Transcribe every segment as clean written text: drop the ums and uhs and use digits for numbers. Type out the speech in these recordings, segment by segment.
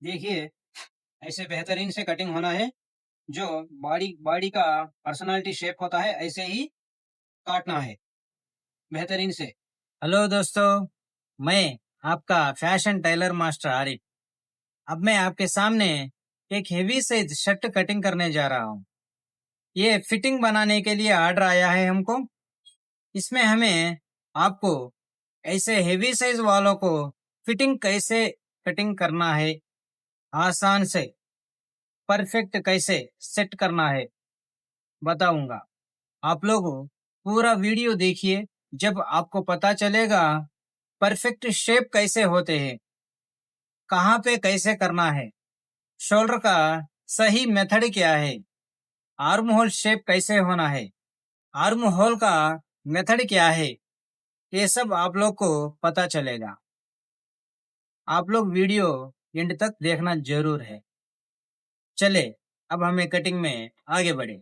देखिए, ऐसे बेहतरीन से कटिंग होना है, जो बॉडी बॉडी का पर्सनालिटी शेप होता है, ऐसे ही काटना है, बेहतरीन से। हेलो दोस्तों, मैं आपका फैशन टेलर मास्टर आरिफ। अब मैं आपके सामने एक हेवी साइज शर्ट कटिंग करने जा रहा हूँ। ये फिटिंग बनाने के लिए ऑर्डर आया है हमको। इसमें हमें आपको ऐसे हेवी साइज वालों को फिटिंग कैसे कटिंग करना है, आसान से परफेक्ट कैसे सेट करना है बताऊंगा। आप लोग पूरा वीडियो देखिए, जब आपको पता चलेगा परफेक्ट शेप कैसे होते हैं, कहाँ पे कैसे करना है, शोल्डर का सही मेथड क्या है, आर्म होल शेप कैसे होना है, आर्म होल का मेथड क्या है, ये सब आप लोग को पता चलेगा। आप लोग वीडियो एंड तक देखना जरूर है। चले, अब हमें कटिंग में आगे बढ़े।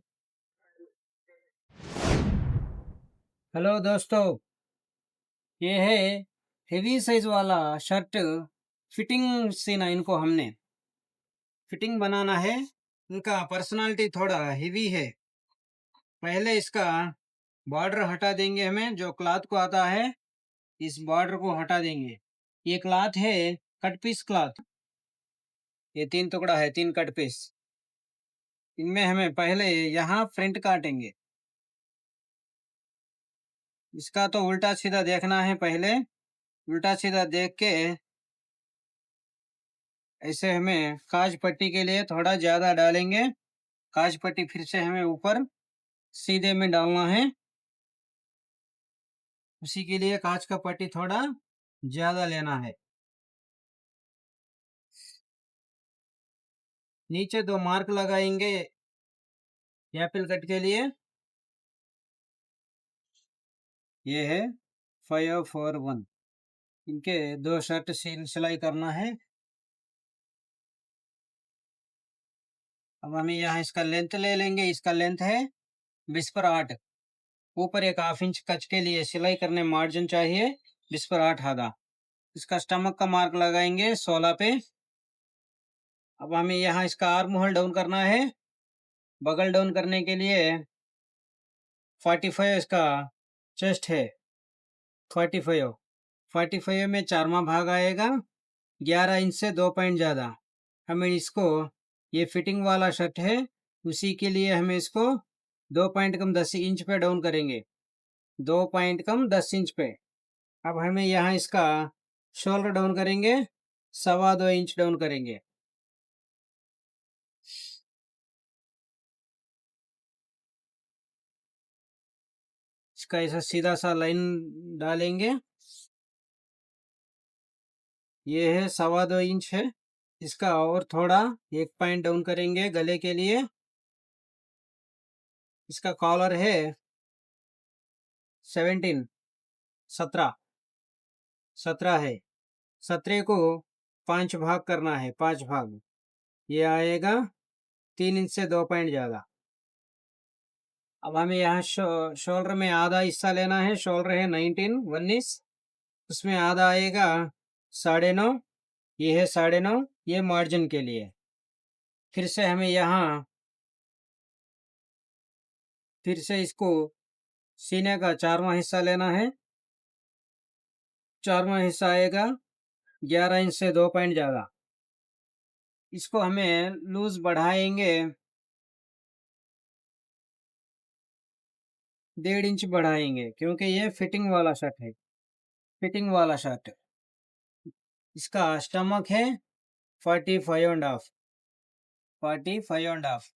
हेलो दोस्तों, ये है हेवी साइज वाला शर्ट फिटिंग सीना इनको हमने फिटिंग बनाना है। इनका पर्सनालिटी थोड़ा हेवी है। पहले इसका बॉर्डर हटा देंगे, हमें जो क्लॉथ को आता है इस बॉर्डर को हटा देंगे। ये क्लॉथ है कट पीस क्लॉथ। ये 3 टुकड़ा है, 3 कट पीस। इनमें हमें पहले यहाँ फ्रंट काटेंगे। इसका तो उल्टा सीधा देखना है, पहले उल्टा सीधा देख के ऐसे हमें काज पट्टी के लिए थोड़ा ज्यादा डालेंगे। काज पट्टी फिर से हमें ऊपर सीधे में डालना है, उसी के लिए काज का पट्टी थोड़ा ज्यादा लेना है। नीचे 2 मार्क लगाएंगे एप्पल कट के लिए। ये है 541। इनके 2 शर्ट सिलाई करना है। अब हमें यहाँ इसका लेंथ ले लेंगे। इसका लेंथ है 20/8। ऊपर एक हाफ इंच कच के लिए सिलाई करने मार्जिन चाहिए 20/8 आधा। इसका स्टमक का मार्क लगाएंगे 16 पे। अब हमें यहाँ इसका आर्म होल डाउन करना है। बगल डाउन करने के लिए 45 इसका चेस्ट है। 45 45 में 4वां भाग आएगा, 11 इंच से 2 पॉइंट ज़्यादा। हमें इसको, ये फिटिंग वाला शर्ट है, उसी के लिए हमें इसको 2 पॉइंट कम 10 इंच पे डाउन करेंगे। 2 पॉइंट कम 10 इंच पे। अब हमें यहाँ इसका शोल्डर डाउन करेंगे, 2.25 इंच डाउन करेंगे। इसका ऐसा सीधा सा लाइन डालेंगे। ये है 2.25 इंच है। इसका और थोड़ा 1 पॉइंट डाउन करेंगे गले के लिए। इसका कॉलर है 17 17 17 है। 17 को 5 भाग करना है, 5 भाग। ये आएगा 3 इंच से 2 पॉइंट ज़्यादा। अब हमें यहाँ शोल्डर में आधा हिस्सा लेना है। शोल्डर है 19 उसमें आधा आएगा 9.5। ये है 9.5, ये मार्जिन के लिए। फिर से हमें यहाँ फिर से इसको सीने का 4वां हिस्सा लेना है। 4वां हिस्सा आएगा 11 इंच से 2 पॉइंट ज़्यादा। इसको हमें लूज बढ़ाएंगे, 1.5 इंच बढ़ाएंगे, क्योंकि ये फिटिंग वाला शर्ट है। फिटिंग वाला शर्ट। इसका स्टमक है 45.5। 45.5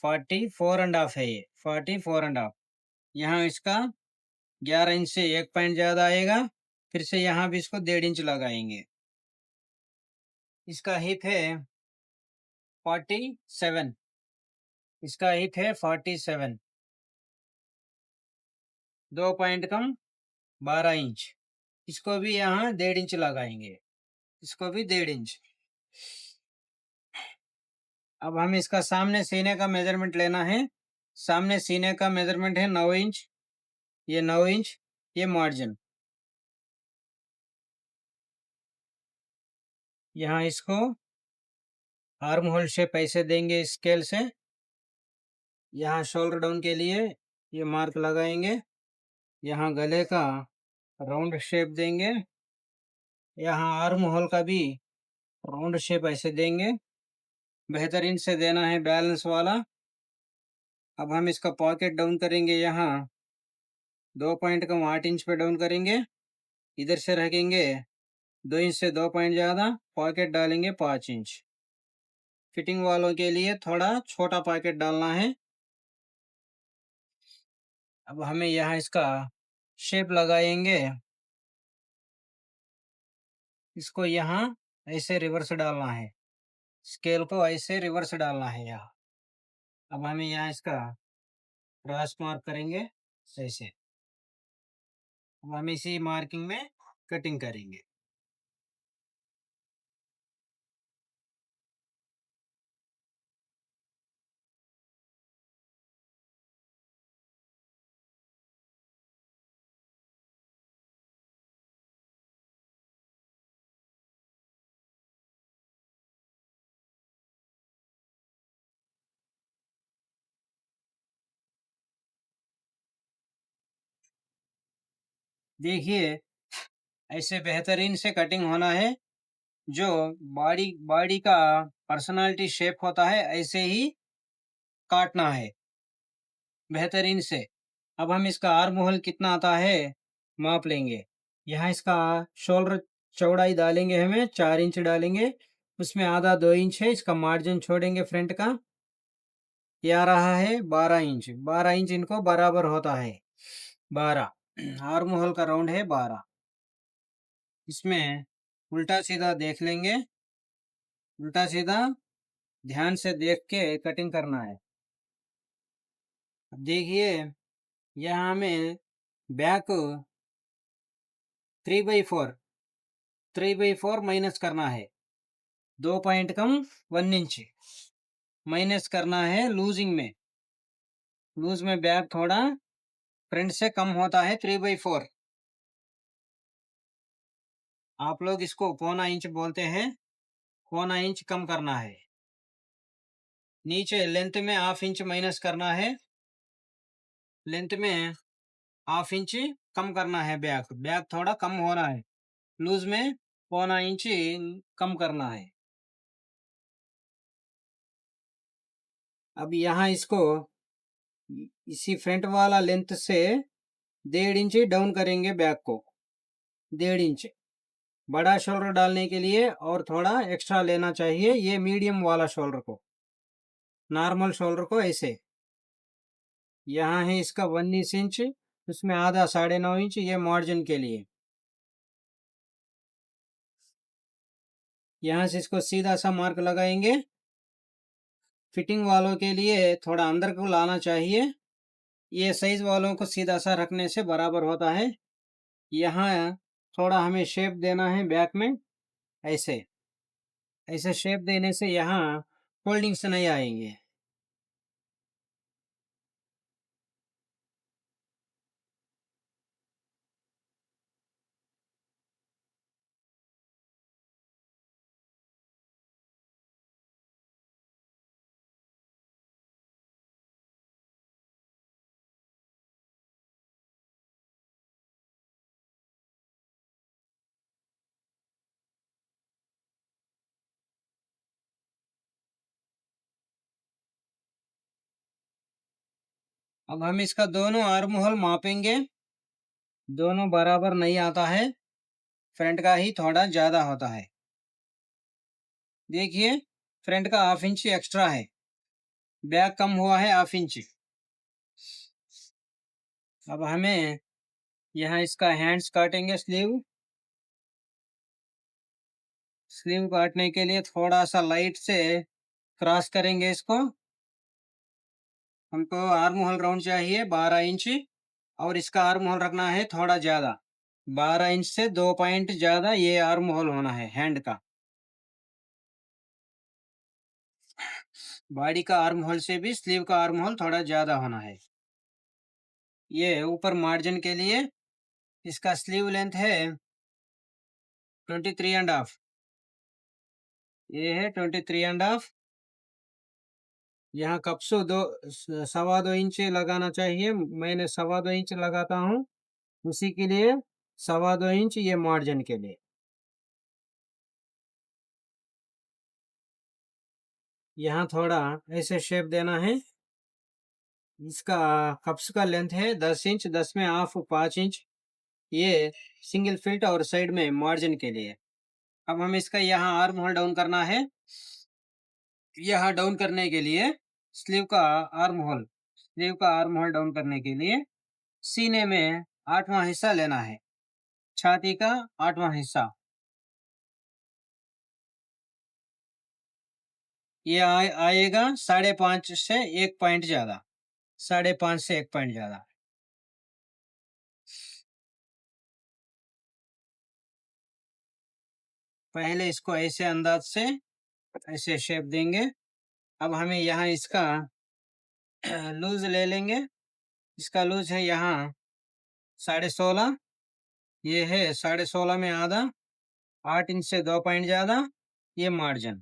44.5 है। ये 44.5। यहाँ इसका 11 इंच से 1 पॉइंट ज़्यादा आएगा। फिर से यहाँ भी इसको 1.5 इंच लगाएंगे। इसका हिप है 47। इसका हिप है 47। 2 पॉइंट कम 12 इंच। इसको भी यहाँ 1.5 इंच लगाएंगे। इसको भी 1.5 इंच। अब हमें इसका सामने सीने का मेजरमेंट लेना है। सामने सीने का मेजरमेंट है 9 इंच। ये 9 इंच, ये मार्जिन। यहाँ इसको आर्म होल शेप ऐसे देंगे स्केल से। यहाँ शोल्डर डाउन के लिए ये मार्क लगाएंगे। यहाँ गले का राउंड शेप देंगे। यहाँ आर्म होल का भी राउंड शेप ऐसे देंगे। बेहतरीन से देना है बैलेंस वाला। अब हम इसका पॉकेट डाउन करेंगे। यहाँ 2 पॉइंट कम 8 इंच पे डाउन करेंगे। इधर से रखेंगे 2 इंच से 2 पॉइंट ज़्यादा। पॉकेट डालेंगे 5 इंच। फिटिंग वालों के लिए थोड़ा छोटा पॉकेट डालना है। अब हमें यहाँ इसका शेप लगाएंगे। इसको यहाँ ऐसे रिवर्स डालना है। स्केल को ऐसे रिवर्स डालना है यहाँ। अब हमें यहाँ इसका क्रॉस मार्क करेंगे ऐसे। अब हम इसी मार्किंग में कटिंग करेंगे। देखिए ऐसे बेहतरीन से कटिंग होना है। जो बॉडी बॉडी का पर्सनालिटी शेप होता है ऐसे ही काटना है बेहतरीन से। अब हम इसका आर्म होल कितना आता है माप लेंगे। यहाँ इसका शोल्डर चौड़ाई डालेंगे, हमें 4 इंच डालेंगे। उसमें आधा 2 इंच है, इसका मार्जिन छोड़ेंगे फ्रंट का। ये आ रहा है 12 इंच। 12 इंच इनको बराबर होता है। 12 आर्म होल का राउंड है 12। इसमें उल्टा सीधा देख लेंगे। उल्टा सीधा ध्यान से देख के कटिंग करना है। अब देखिए यहाँ हमें बैक 3/4 3/4 माइनस करना है। 2 पॉइंट कम 1 इंच माइनस करना है लूजिंग में। लूज में बैक थोड़ा फ्रंट से कम होता है 3/4। आप लोग इसको पौना इंच बोलते हैं। पौना इंच कम करना है। नीचे लेंथ में हाफ इंच माइनस करना है। लेंथ में हाफ इंच कम करना है। बैक बैक थोड़ा कम हो रहा है। लूज में पौना इंच कम करना है। अब यहाँ इसको इसी फ्रंट वाला लेंथ से 1.5 इंच डाउन करेंगे बैक को। 1.5 इंच बड़ा शोल्डर डालने के लिए और थोड़ा एक्स्ट्रा लेना चाहिए। ये मीडियम वाला शोल्डर को, नॉर्मल शोल्डर को ऐसे। यहाँ है इसका 19 इंच। उसमें आधा 9.5 इंच ये मार्जिन के लिए। यहाँ से इसको सीधा सा मार्क लगाएंगे। फिटिंग वालों के लिए थोड़ा अंदर को लाना चाहिए। ये साइज वालों को सीधा सा रखने से बराबर होता है। यहाँ थोड़ा हमें शेप देना है बैक में ऐसे। ऐसे शेप देने से यहाँ फोल्डिंग्स नहीं आएंगे। अब हम इसका दोनों आर्म होल मापेंगे। दोनों बराबर नहीं आता है। फ्रंट का ही थोड़ा ज्यादा होता है। देखिए फ्रंट का हाफ इंच एक्स्ट्रा है। बैक कम हुआ है हाफ इंच। अब हमें यहाँ इसका हैंड्स काटेंगे। स्लीव स्लीव काटने के लिए थोड़ा सा लाइट से क्रॉस करेंगे इसको। हमको आर्म होल राउंड चाहिए 12 इंच और इसका आर्म होल रखना है थोड़ा ज़्यादा। 12 इंच से 2 पॉइंट ज़्यादा ये आर्म होल होना है हैंड का। बॉडी का आर्म होल से भी स्लीव का आर्म होल थोड़ा ज़्यादा होना है। ये ऊपर मार्जिन के लिए इसका स्लीव लेंथ है 23.5। ये है 23.5। यहाँ कप्सू 2 सवा 2 इंच लगाना चाहिए। मैंने 2.25 इंच लगाता हूँ। उसी के लिए 2.25 इंच ये मार्जिन के लिए। यहाँ थोड़ा ऐसे शेप देना है। इसका कप्स का लेंथ है 10 इंच, 10 में हाफ 5 इंच। ये सिंगल फिट और साइड में मार्जिन के लिए। अब हम इसका यहाँ आर्म होल डाउन करना है। यहाँ डाउन करने के लिए स्लीव का आर्म होल डाउन करने के लिए सीने में 8वां हिस्सा लेना है। छाती का 8वां हिस्सा। ये आएगा 5.5 से 1 पॉइंट ज़्यादा। 5.5 से 1 पॉइंट ज़्यादा। पहले इसको ऐसे अंदाज से ऐसे शेप देंगे। अब हमें यहाँ इसका लूज़ ले लेंगे। इसका लूज़ है यहाँ 16.5। ये है 16.5 में आधा। 8 इंच से 2 पॉइंट ज़्यादा। ये मार्जिन।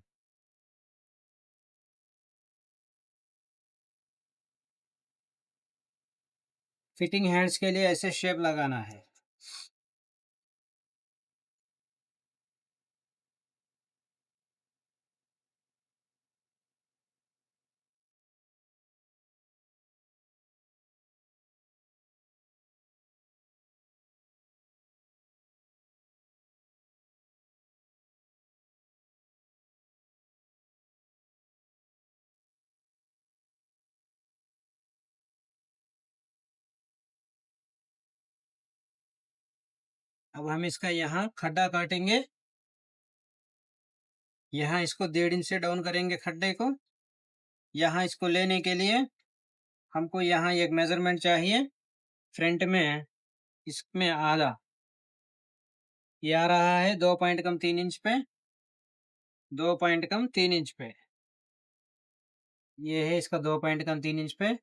फिटिंग हैंड्स के लिए ऐसे शेप लगाना है। अब हम इसका यहाँ खड्डा काटेंगे। यहाँ इसको 1.5 इंच से डाउन करेंगे खड्डे को। यहाँ इसको लेने के लिए हमको यहाँ एक मेजरमेंट चाहिए। फ्रंट में इसमें आधा ये आ रहा है 2 पॉइंट कम 3 इंच पे। 2 पॉइंट कम 3 इंच पे। ये है इसका 2 पॉइंट कम 3 इंच पे।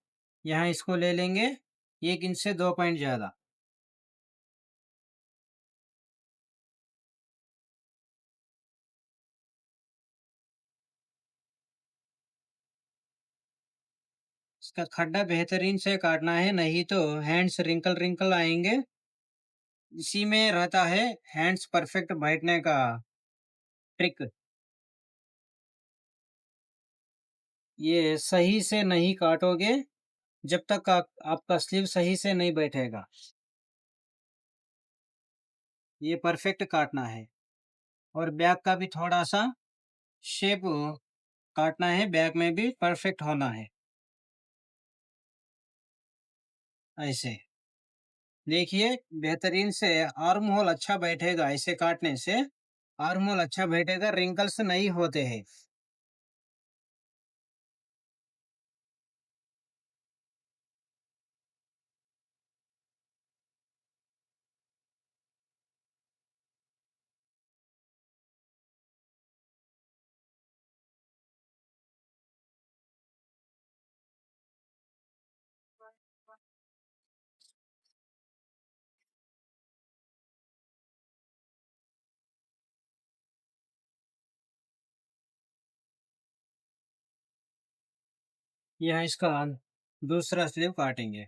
यहाँ इसको ले लेंगे 1 इंच से 2 पॉइंट ज़्यादा। इसका खड्डा बेहतरीन से काटना है, नहीं तो हैंड्स रिंकल रिंकल आएंगे। इसी में रहता है हैंड्स परफेक्ट बैठने का ट्रिक। ये सही से नहीं काटोगे जब तक आपका स्लीव सही से नहीं बैठेगा। ये परफेक्ट काटना है। और बैक का भी थोड़ा सा शेप काटना है। बैक में भी परफेक्ट होना है। ऐसे देखिए बेहतरीन से आर्म होल अच्छा बैठेगा। ऐसे काटने से आर्म होल अच्छा बैठेगा, रिंकल्स नहीं होते हैं। यहाँ इसका दूसरा स्लीव काटेंगे।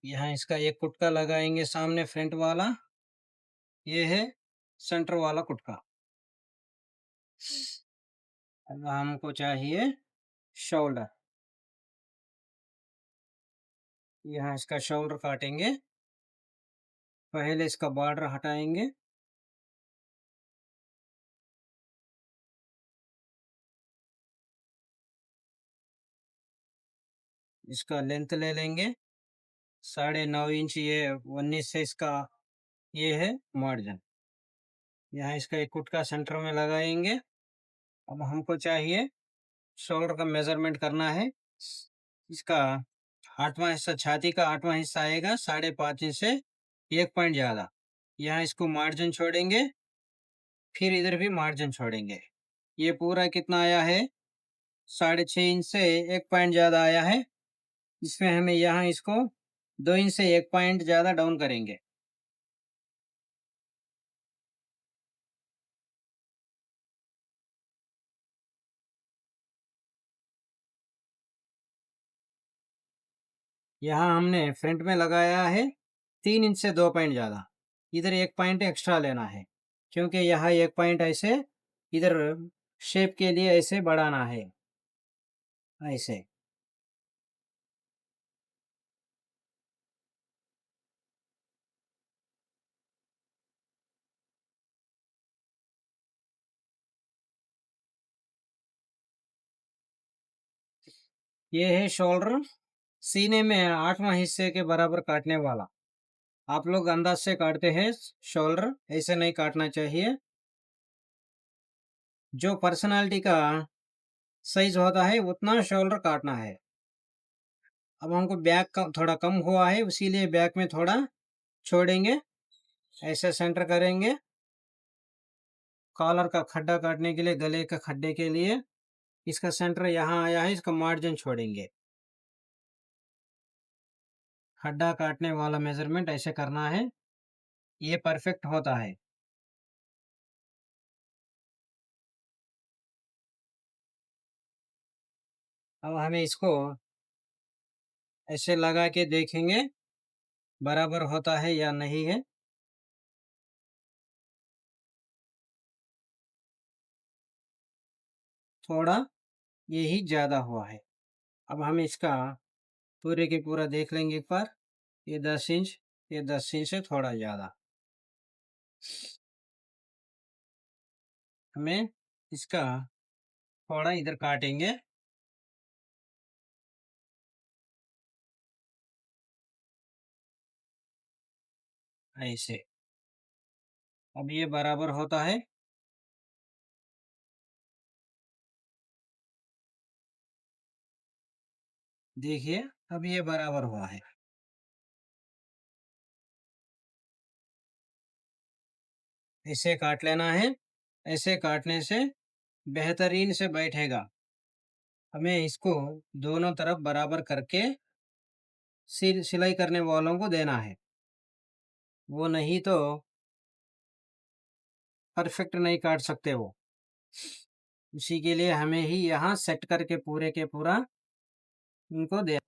यहाँ इसका एक कुटका लगाएंगे सामने फ्रंट वाला, ये है सेंटर वाला कुटका। अब हमको चाहिए शोल्डर, यहाँ इसका शोल्डर काटेंगे। पहले इसका बॉर्डर हटाएंगे, इसका लेंथ ले लेंगे 9.5 इंच, ये 19 से इसका ये है मार्जिन। यहाँ इसका एक कुटका सेंटर में लगाएंगे। अब हमको चाहिए शोल्डर का मेजरमेंट करना है। इसका 8वां हिस्सा, छाती का 8वां हिस्सा आएगा 5.5 इंच से 1 पॉइंट ज़्यादा। यहाँ इसको मार्जिन छोड़ेंगे, फिर इधर भी मार्जिन छोड़ेंगे। ये पूरा कितना आया है? 6.5 इंच से 1 पॉइंट ज़्यादा आया है। इसमें हमें यहाँ इसको 2 इंच से 1 पॉइंट ज़्यादा डाउन करेंगे। यहाँ हमने फ्रंट में लगाया है 3 इंच से 2 पॉइंट ज़्यादा। इधर 1 पॉइंट एक्स्ट्रा लेना है, क्योंकि यहाँ 1 पॉइंट ऐसे इधर शेप के लिए ऐसे बढ़ाना है, ऐसे। ये है शोल्डर, सीने में 8वां हिस्से के बराबर काटने वाला। आप लोग अंदाज से काटते हैं शोल्डर, ऐसे नहीं काटना चाहिए। जो पर्सनालिटी का साइज होता है उतना शोल्डर काटना है। अब हमको बैक का थोड़ा कम हुआ है, इसीलिए बैक में थोड़ा छोड़ेंगे, ऐसे सेंटर करेंगे। कॉलर का खड्डा काटने के लिए, गले के खड्डे के लिए इसका सेंटर यहाँ आया है, इसका मार्जिन छोड़ेंगे। खड्डा काटने वाला मेजरमेंट ऐसे करना है, ये परफेक्ट होता है। अब हमें इसको ऐसे लगा के देखेंगे बराबर होता है या नहीं है। थोड़ा यही ज़्यादा हुआ है। अब हम इसका पूरे के पूरा देख लेंगे एक बार। ये 10 इंच, ये 10 इंच से थोड़ा ज़्यादा। हमें इसका थोड़ा इधर काटेंगे, ऐसे। अब ये बराबर होता है। देखिए, अब ये बराबर हुआ है। ऐसे काट लेना है। ऐसे काटने से बेहतरीन से बैठेगा। हमें इसको दोनों तरफ बराबर करके सिलाई करने वालों को देना है। वो नहीं तो परफेक्ट नहीं काट सकते वो। उसी के लिए हमें ही यहाँ सेट करके पूरे के पूरा उनको दे